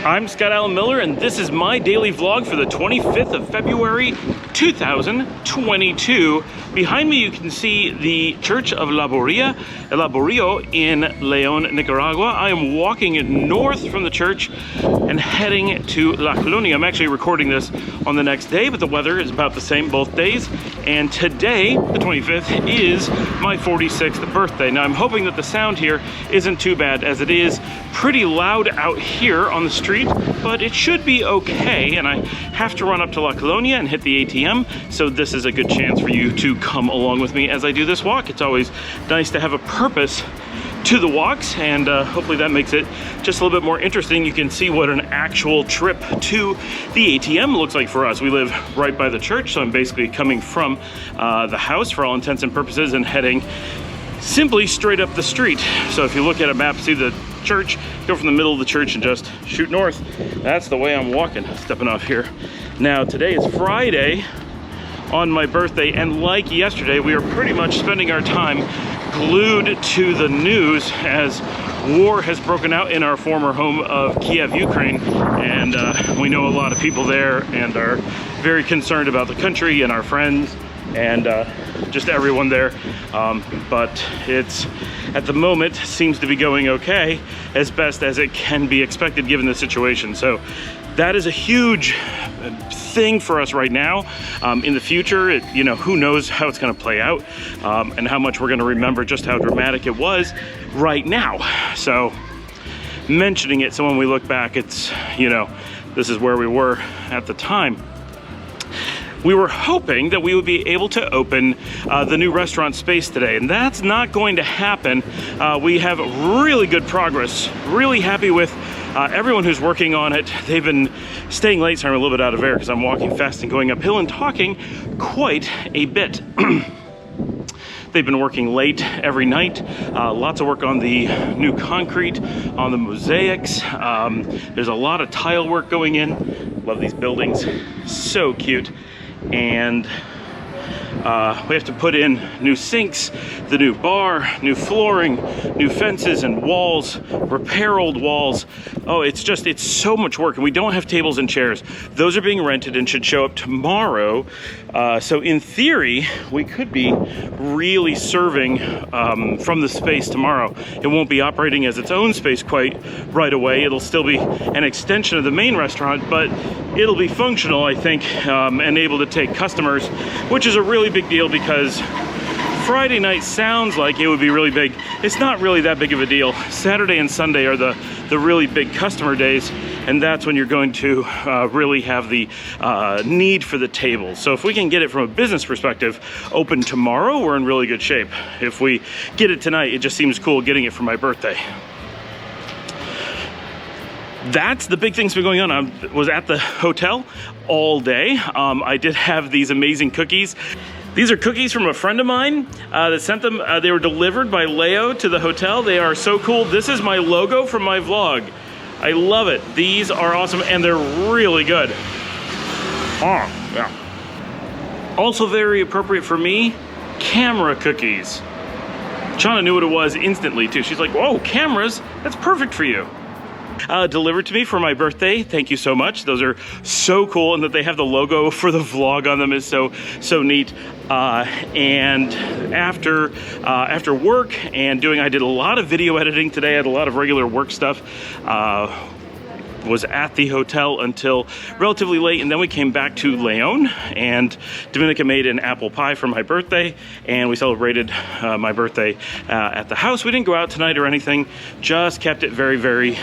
I'm Scott Allen Miller, and this is my daily vlog for the 25th of February, 2022. Behind me you can see the Church of Laborio in León, Nicaragua. I am walking north from the church and heading to La Colonia. I'm actually recording this on the next day, but the weather is about the same both days. And today, the 25th, is my 46th birthday. Now I'm hoping that the sound here isn't too bad, as it is pretty loud out here on the street, but it should be okay. And I have to run up to La Colonia and hit the ATM, so this is a good chance for you to come along with me as I do this walk. It's always nice to have a purpose to the walks, and hopefully that makes it just a little bit more interesting. You can see what an actual trip to the ATM looks like for us. We live right by the church, so I'm basically coming from the house for all intents and purposes and heading simply straight up the street. So if you look at a map, see the church, go from the middle of the church and just shoot north. That's the way I'm walking, stepping off here. Now today is Friday on my birthday, and like yesterday, we are pretty much spending our time glued to the news as war has broken out in our former home of Kiev, Ukraine, and we know a lot of people there and are very concerned about the country and our friends and just everyone there, but it's at the moment seems to be going okay, as best as it can be expected given the situation. So that is a huge thing for us right now. In the future, who knows how it's going to play out, and how much we're going to remember just how dramatic it was right now. So mentioning it, so when we look back, it's, this is where we were at the time. We were hoping that we would be able to open the new restaurant space today, and that's not going to happen. We have really good progress, really happy with everyone who's working on it. They've been staying late, so I'm a little bit out of air because I'm walking fast and going uphill and talking quite a bit. They've been working late every night. Lots of work on the new concrete, on the mosaics. There's a lot of tile work going in. Love these buildings, so cute. And we have to put in new sinks, the new bar, new flooring, new fences and walls, repair old walls. Oh, it's so much work, and we don't have tables and chairs. Those are being rented and should show up tomorrow. So in theory, we could be really serving from the space tomorrow. It won't be operating as its own space quite right away. It'll still be an extension of the main restaurant, but it'll be functional, I think, and able to take customers, which is a really big deal because Friday night sounds like it would be really big. It's not really that big of a deal. Saturday and Sunday are the really big customer days, and that's when you're going to really have the need for the tables. So if we can get it from a business perspective open tomorrow, we're in really good shape. If we get it tonight, it just seems cool getting it for my birthday. That's the big thing's been going on. I was at the hotel all day. I did have these amazing cookies. These are cookies from a friend of mine that sent them. They were delivered by Leo to the hotel. They are so cool. This is my logo from my vlog. I love it. These are awesome, and they're really good. Oh, yeah. Also very appropriate for me, camera cookies. Shauna knew what it was instantly, too. She's like, whoa, cameras? That's perfect for you. Delivered to me for my birthday. Thank you so much. Those are so cool, and that they have the logo for the vlog on them is so neat. And after work and I did a lot of video editing today. I had a lot of regular work stuff. Was at the hotel until relatively late, and then we came back to León, and Dominica made an apple pie for my birthday, and we celebrated my birthday at the house. We didn't go out tonight or anything, just kept it very, very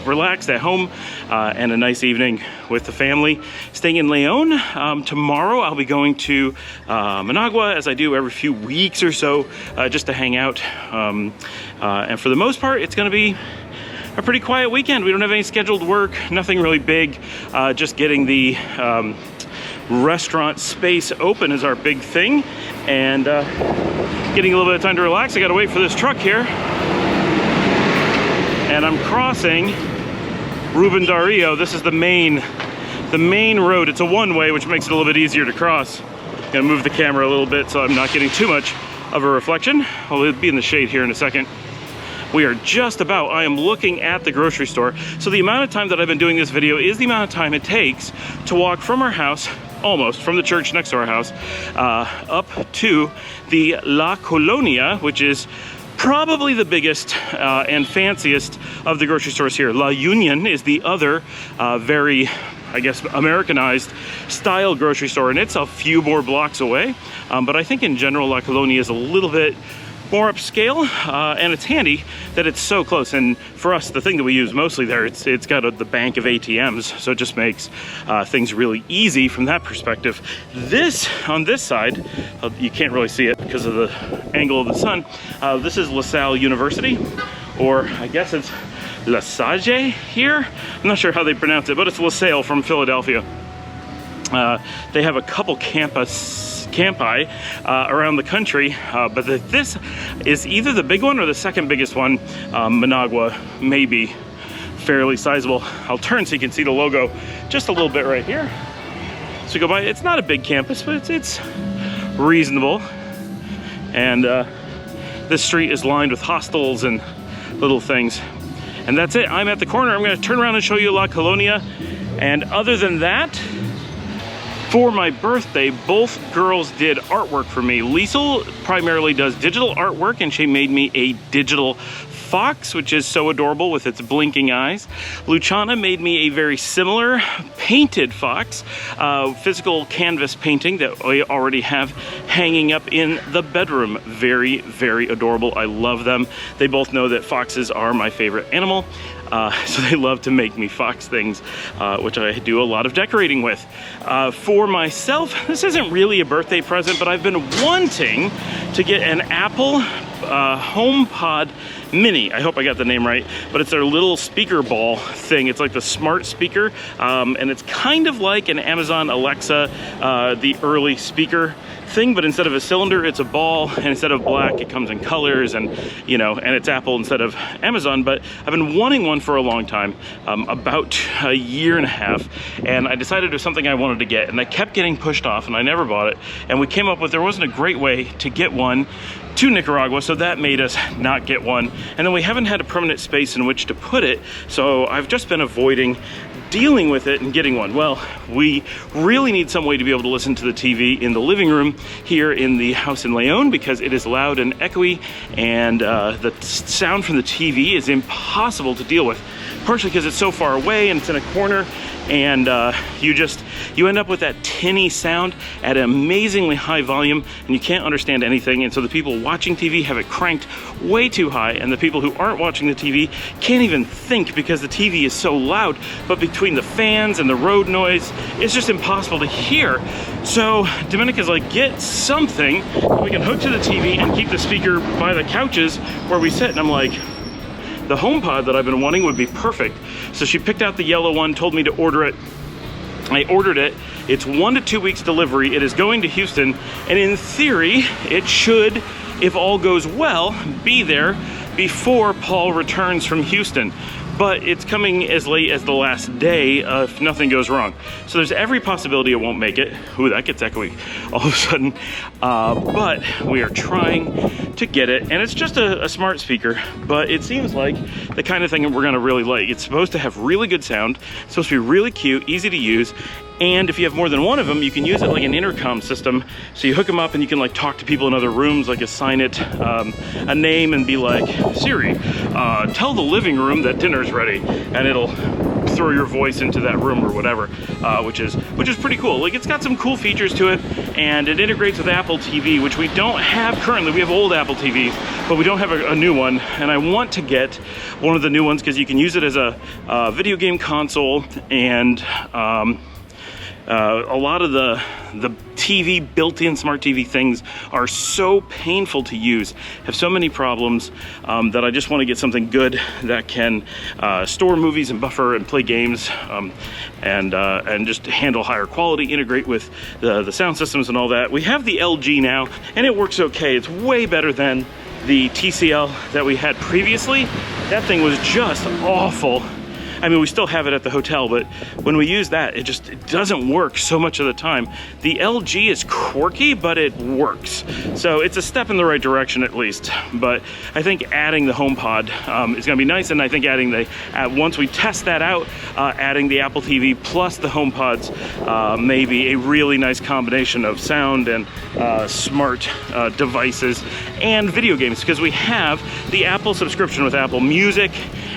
relaxed at home, and a nice evening with the family staying in León. Tomorrow I'll be going to Managua, as I do every few weeks or so, just to hang out, and for the most part it's going to be a pretty quiet weekend. We don't have any scheduled work, nothing really big. Just getting the restaurant space open is our big thing, and getting a little bit of time to relax. I gotta wait for this truck here, and I'm crossing Rubén Darío. This is the main road. It's a one-way, which makes it a little bit easier to cross. I'm gonna move the camera a little bit so I'm not getting too much of a reflection. I'll be in the shade here in a second. We are just about, I am looking at the grocery store. So the amount of time that I've been doing this video is the amount of time it takes to walk from our house, almost from the church next to our house, up to the La Colonia, which is probably the biggest and fanciest of the grocery stores here. La Union is the other very, I guess, Americanized style grocery store, and it's a few more blocks away. But I think in general, La Colonia is a little bit more upscale, and it's handy that it's so close. And for us, the thing that we use mostly there, it's got the bank of ATMs, so it just makes things really easy from that perspective. This, on this side, you can't really see it because of the angle of the sun. This is LaSalle University, or I guess it's La Salle here. I'm not sure how they pronounce it, but it's LaSalle from Philadelphia. They have a couple campi around the country, but this is either the big one or the second biggest one. Managua may be fairly sizable. I'll turn so you can see the logo just a little bit right here. So we go by, it's not a big campus, but it's reasonable. And this street is lined with hostels and little things. And that's it, I'm at the corner. I'm gonna turn around and show you La Colonia. And other than that, for my birthday, both girls did artwork for me. Liesel primarily does digital artwork, and she made me a digital fox, which is so adorable with its blinking eyes. Luciana made me a very similar painted fox, physical canvas painting that I already have hanging up in the bedroom. Very, very adorable. I love them. They both know that foxes are my favorite animal. So they love to make me fox things, which I do a lot of decorating with. For myself, this isn't really a birthday present, but I've been wanting to get an Apple HomePod Mini. I hope I got the name right, but it's their little speaker ball thing. It's like the smart speaker, and it's kind of like an Amazon Alexa, the early speaker thing, but instead of a cylinder, it's a ball, and instead of black, it comes in colors, and you know, and it's Apple instead of Amazon. But I've been wanting one for a long time, about a year and a half, and I decided it was something I wanted to get, and I kept getting pushed off, and I never bought it. And we came up with there wasn't a great way to get one to Nicaragua, so that made us not get one. And then we haven't had a permanent space in which to put it, so I've just been avoiding dealing with it and getting one. Well, we really need some way to be able to listen to the TV in the living room here in the house in Leon, because it is loud and echoey, and the sound from the TV is impossible to deal with, partially because it's so far away and it's in a corner, and you end up with that tinny sound at an amazingly high volume, and you can't understand anything. And so the people watching TV have it cranked way too high, and the people who aren't watching the TV can't even think because the TV is so loud. But between the fans and the road noise, it's just impossible to hear. So Dominica's like, get something that we can hook to the TV and keep the speaker by the couches where we sit. And I'm like, the HomePod that I've been wanting would be perfect. So she picked out the yellow one, told me to order it. I ordered it. It's 1 to 2 weeks delivery. It is going to Houston, and in theory, it should, if all goes well, be there before Paul returns from Houston. But it's coming as late as the last day if nothing goes wrong. So there's every possibility it won't make it. Ooh, that gets echoey all of a sudden. But we are trying to get it, and it's just a smart speaker, but it seems like the kind of thing that we're gonna really like. It's supposed to have really good sound, it's supposed to be really cute, easy to use, and if you have more than one of them, you can use it like an intercom system. So you hook them up and you can like talk to people in other rooms, like assign it a name and be like, Siri, tell the living room that dinner's ready, and it'll throw your voice into that room or whatever, which is pretty cool. Like, it's got some cool features to it, and it integrates with Apple TV, which we don't have currently. We have old Apple TVs, but we don't have a new one, and I want to get one of the new ones because you can use it as a video game console, and a lot of the TV, built-in smart TV things are so painful to use, have so many problems, that I just want to get something good that can store movies and buffer and play games, and just handle higher quality, integrate with the sound systems and all that. We have the LG now, and it works okay. It's way better than the TCL that we had previously. That thing was just awful. I mean, we still have it at the hotel, but when we use that, it doesn't work so much of the time. The LG is quirky, but it works. So it's a step in the right direction at least. But I think adding the HomePod is gonna be nice, and I think adding once we test that out, adding the Apple TV plus the HomePods may be a really nice combination of sound and smart devices and video games, because we have the Apple subscription with Apple Music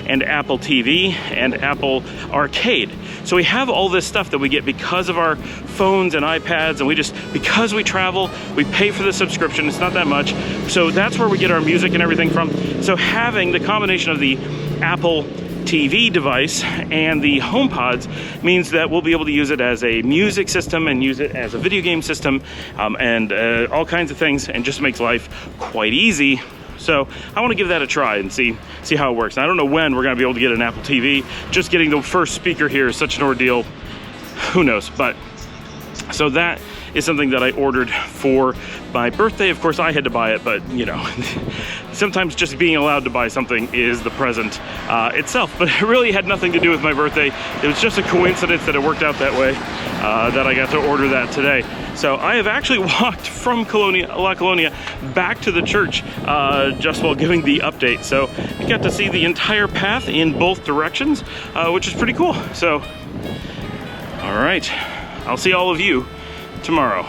and Apple TV and Apple Arcade. So we have all this stuff that we get because of our phones and iPads, and because we travel, we pay for the subscription. It's not that much. So that's where we get our music and everything from. So having the combination of the Apple TV device and the HomePods means that we'll be able to use it as a music system and use it as a video game system, and all kinds of things, and just makes life quite easy. So I want to give that a try and see how it works. And I don't know when we're going to be able to get an Apple TV. Just getting the first speaker here is such an ordeal. Who knows? But so that is something that I ordered for my birthday. Of course, I had to buy it, but you know, sometimes just being allowed to buy something is the present itself. But it really had nothing to do with my birthday. It was just a coincidence that it worked out that way, that I got to order that today. So I have actually walked from La Colonia back to the church just while giving the update. So I got to see the entire path in both directions, which is pretty cool. So, all right, I'll see all of you tomorrow.